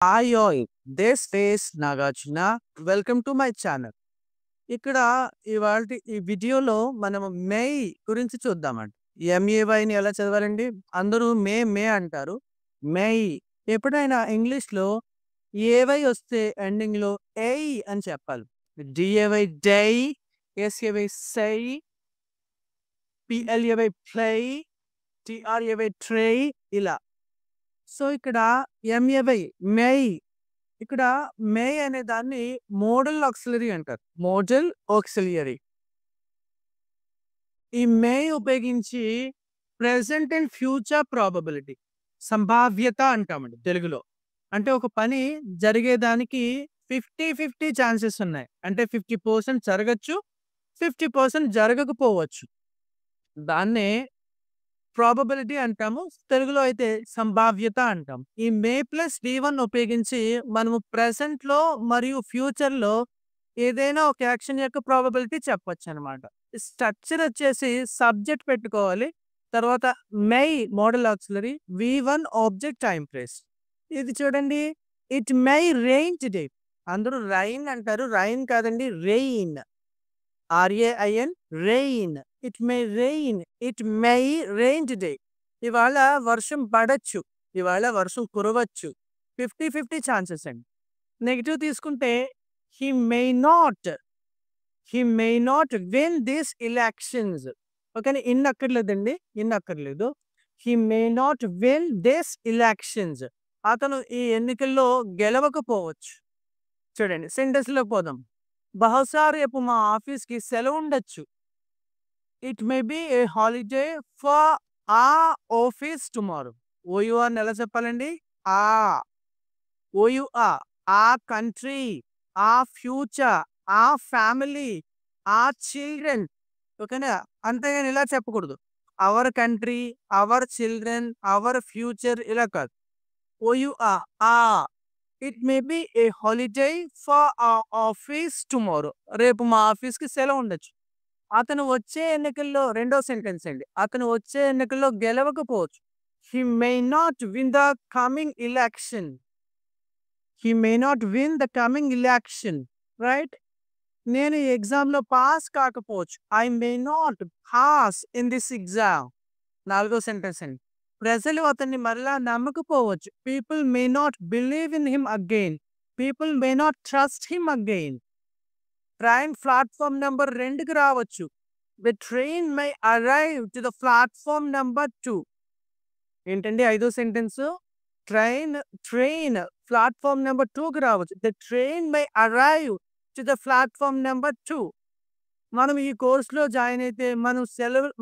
Hi all, this is Nagarjuna. Welcome to my channel. ఇక్కడ ఇవాల్టి ఈ వీడియోలో మనము మే గురించి చూద్దామండి. ఎంఏవైని ఎలా చదవాలండి? అందరూ మే అంటారు. మెయ్. ఎప్పుడైనా ఇంగ్లీష్‌లో ఏవై వస్తే ఎండింగ్‌లో ఏయ్ అని చెప్పాలి. డీఏవై డై, ఎస్ఏవై సై, పీఎల్ఏవై ప్లై, టీఆర్ఏవై ట్రై ఇలా. సో, ఇక్కడ ఎంఏవై మెయ్. ఇక్కడ మే అనే దాన్ని మోడల్ ఆక్సిలరీ అంటారు. Model auxiliary. ఈ మే ఉపయోగించి ప్రెజెంట్ అండ్ ఫ్యూచర్ ప్రాబబిలిటీ సంభావ్యత అంటామండి తెలుగులో. అంటే ఒక పని జరిగేదానికి 50-50 ఛాన్సెస్ ఉన్నాయి. అంటే 50% జరగచ్చు, 50% జరగకపోవచ్చు. దాన్నే ప్రాబబిలిటీ అంటాము. తెలుగులో అయితే సంభావ్యత అంటాం. ఈ మే ప్లస్ వి1 ఉపయోగించి మనము ప్రెజెంట్‌లో మరియు ఫ్యూచర్‌లో ఏదైనా ఒక యాక్షన్ యొక్క ప్రాబబిలిటీ చెప్పొచ్చనమాట. స్ట్రక్చర్ వచ్చేసి సబ్జెక్ట్ పెట్టుకోవాలి. తర్వాత may modal auxiliary, V one object time place. ఇది చూడండి. It may rain today. అందరూ రైన్ అంటారు. రైన్ కాదండి, rain. R A I N rain. It may rain. It may rain today. ఇవాళ వర్షం పడొచ్చు. ఇవాళ వర్షం కురవచ్చు. 50-50 ఛాన్సెస్ అండి. నెగెటివ్ తీసుకుంటే he may not. He may not win this elections. ఓకేనా? ఇన్ అక్కర్లేదండి. ఇన్ అక్కర్లేదు. He may not win this elections. అతను ఈ ఎన్నికల్లో గెలవకపోవచ్చు. చూడండి సెంటెన్స్‌లో పోదాం. బహుశా రేపు మా ఆఫీస్‌కి సెలవు ఉండొచ్చు. It may be a holiday for office tomorrow. ఓయూఆర్‌ని ఎలా చెప్పాలండి? ఆ. ఓయూఆర్. ఆ కంట్రీ, ఆ ఫ్యూచర్, ఆ ఫ్యామిలీ, ఆ చిల్డ్రన్. ఓకేనా? అంతేగాని ఇలా చెప్పకూడదు. Our country, our children, our future ఇలా కాదు. ఓయూఆర్. ఆ. It may be a holiday for office tomorrow. రేపు మా ఆఫీస్‌కి సెలవు ఉండొచ్చు. అతను వచ్చే ఎన్నికల్లో రెండో సెంటెన్స్ అండి. అతను వచ్చే ఎన్నికల్లో గెలవకపోవచ్చు. He may not win the coming election. He may not win the coming election. Right? నేను ఈ ఎగ్జామ్‌లో పాస్ కాకపోవచ్చు. I may not pass in this exam. నాలుగో సెంటెన్స్ అండి. ప్రజలు అతన్ని మరలా నమ్మకపోవచ్చు. People may not believe in him again. People may not trust him again. Train platform number 2కి రావచ్చు. The train may arrive to the platform number 2. ఏంటండి ఐదో సెంటెన్సు? ట్రైన్ ప్లాట్‌ఫార్మ్ నంబర్ 2కి రావచ్చు. The train may arrive to the platform number 2. మనం ఈ కోర్స్‌లో join అయితే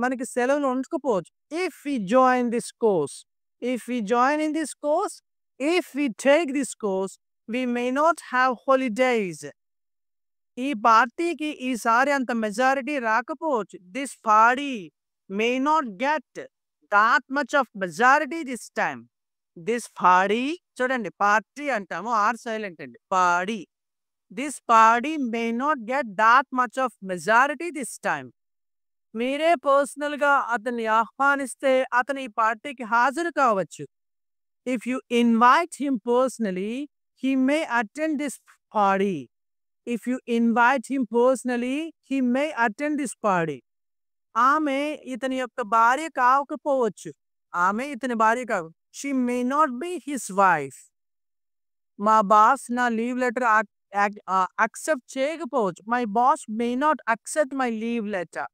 మనకి సెలవులు ఉండకపోవచ్చు. If we join this course. If we join in this course, if we take this course, we may not have holidays. ఈ పార్టీకి ఈసారి అంత మెజారిటీ రాకపోవచ్చు. This party may not get that much of majority this time. This party చూడండి, party అంటాము. R silent అండి. Party. This party may not get that much of majority this time. మీరే పర్సనల్‌గా అతన్ని ఆహ్వానిస్తే అతను ఈ పార్టీకి హాజరు కావచ్చు. If you invite him personally, he may attend this party. If you invite him personally, he may attend this party. ఆమె ఇతని యొక్క భార్య కాకపోవచ్చు. ఆమె ఇతని భార్య కాదు. She may not be his wife. మా బాస్ నా లీవ్ లెటర్ యాక్సెప్ట్ చేయకపోవచ్చు. My boss may not accept my leave letter.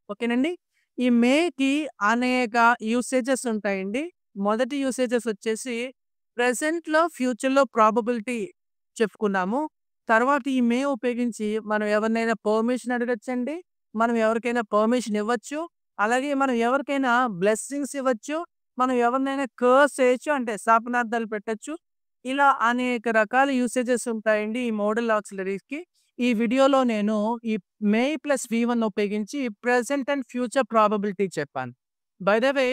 ఓకేనండి. ఈ మేకి అనేక యూసేజెస్ ఉంటాయండి. మొదటి యూసేజెస్ వచ్చేసి ప్రెజెంట్‌లో, ఫ్యూచర్‌లో ప్రాబబిలిటీ చెప్పుకున్నాము. తర్వాత ఈ మే ఉపయోగించి మనం ఎవరినైనా పర్మిషన్ అడగొచ్చండి. మనం ఎవరికైనా పర్మిషన్ ఇవ్వచ్చు. అలాగే మనం ఎవరికైనా బ్లెస్సింగ్స్ ఇవ్వచ్చు. మనం ఎవరినైనా కర్స్ చేయొచ్చు. అంటే శాపనార్థాలు పెట్టొచ్చు. ఇలా అనేక రకాల యూసేజెస్ ఉంటాయండి ఈ మోడల్ ఆక్సిలరీస్‌కి. ఈ వీడియోలో నేను ఈ మే ప్లస్ వి1 ఉపయోగించి ప్రెజెంట్ అండ్ ఫ్యూచర్ ప్రాబబిలిటీ చెప్పాను. By the way,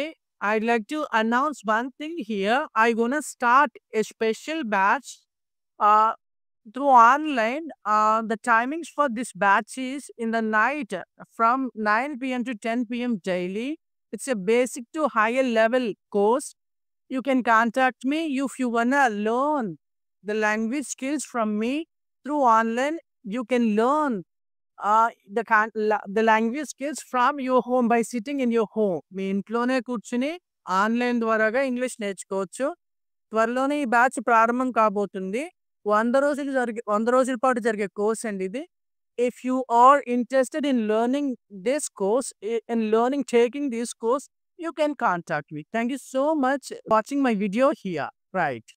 I'd like to announce one thing here. I gonna start A special batch through online. The timings for this batch is in the night from 9 p.m. to 10 p.m. daily. It's a basic to higher level course. You can contact me if you wanna learn the language skills from me through online. You can learn the language skills from your home by sitting in your home. మీ ఇంట్లోనే కూర్చుని online ద్వారాగా English నేర్చుకోవచ్చు. త్వరలోనే ఈ batch ప్రారంభం కాబోతుంది. 100 రోజుల పాటు జరిగే కోర్స్ అండి ఇది. If you are interested in learning this course, taking this course, you can contact me. Thank you so much watching my video here. Right.